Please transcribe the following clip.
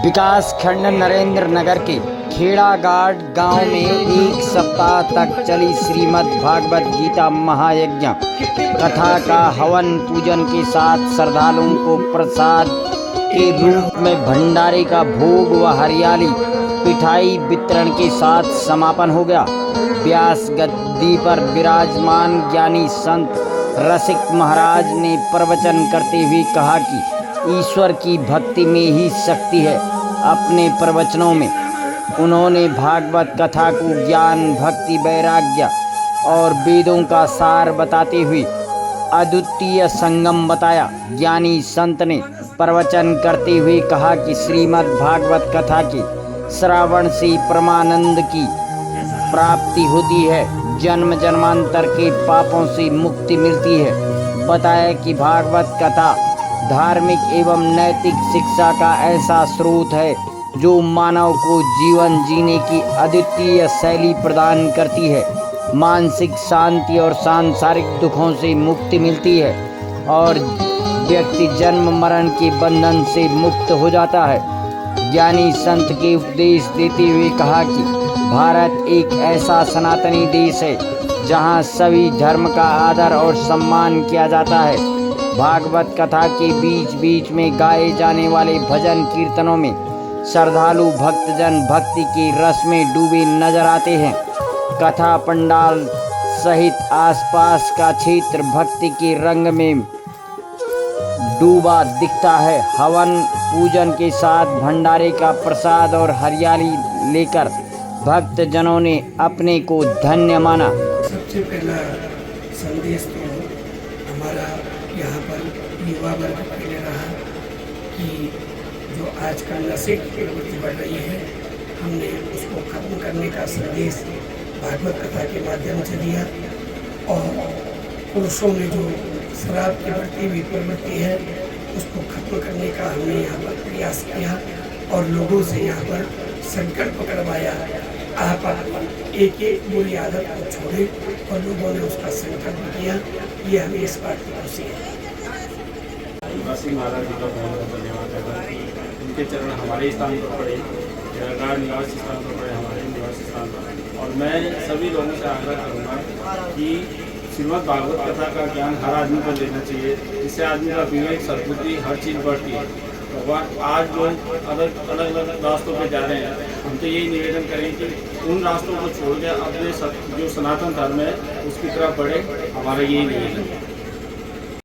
विकास खंड नरेंद्र नगर के खेड़ाघाट गांव में एक सप्ताह तक चली श्रीमद् भागवत गीता महायज्ञ कथा का हवन पूजन के साथ श्रद्धालुओं को प्रसाद के रूप में भंडारे का भोग व हरियाली पिठाई वितरण के साथ समापन हो गया। व्यास गद्दी पर विराजमान ज्ञानी संत रसिक महाराज ने प्रवचन करते हुए कहा कि ईश्वर की भक्ति में ही शक्ति है। अपने प्रवचनों में उन्होंने भागवत कथा को ज्ञान, भक्ति, वैराग्य और वेदों का सार बताते हुए अद्वितीय संगम बताया। ज्ञानी संत ने प्रवचन करते हुए कहा कि श्रीमद् भागवत कथा के श्रवण से परमानंद की प्राप्ति होती है, जन्म जन्मांतर के पापों से मुक्ति मिलती है। बताया कि भागवत कथा धार्मिक एवं नैतिक शिक्षा का ऐसा स्रोत है जो मानव को जीवन जीने की अद्वितीय शैली प्रदान करती है। मानसिक शांति और सांसारिक दुखों से मुक्ति मिलती है और व्यक्ति जन्म मरण के बंधन से मुक्त हो जाता है। ज्ञानी संत के उपदेश देते हुए कहा कि भारत एक ऐसा सनातनी देश है जहां सभी धर्म का आदर और सम्मान किया जाता है। भागवत कथा के बीच बीच में गाए जाने वाले भजन कीर्तनों में श्रद्धालु भक्तजन भक्ति के रस में डूबे नजर आते हैं। कथा पंडाल सहित आसपास का क्षेत्र भक्ति के रंग में डूबा दिखता है। हवन पूजन के साथ भंडारे का प्रसाद और हरियाली लेकर भक्तजनों ने अपने को धन्य माना। सबसे पहला संदेश तो हमारा यहाँ पर युवा वर्ग पहले रहा कि जो आजकल नशे की प्रवृत्ति बढ़ रही है, हमने उसको खत्म करने का संदेश भागवत कथा के माध्यम से दिया। और पुरुषों में जो शराब की बढ़ती हुई प्रवृत्ति है उसको खत्म करने का हमने यहाँ पर प्रयास किया और लोगों से यहाँ पर संकल्प करवाया, आप एक एक बुरी आदत को छोड़ें, और लोगों ने उसका संकल्प किया। ये हमें इस बात की खुशी है। महाराज जी का बहुत धन्यवाद है। उनके चरण हमारे स्थान पर पड़े, खेड़ाघाट निवास स्थान पर पड़े, हमारे निवास स्थान पर। और मैं सभी लोगों से आग्रह करूँगा कि श्रीमद् भागवत कथा का ज्ञान हर आदमी को लेना चाहिए। इससे आदमी का विवेक, सद्बुद्धि, हर चीज़ बढ़ती है। भगवान आज लोग अलग अलग रास्तों पे जा रहे हैं, हम तो यही निवेदन करें कि उन रास्तों को छोड़ के अपने जो सनातन धर्म है उसकी तरफ बढ़े। हमारा यही निवेदन है।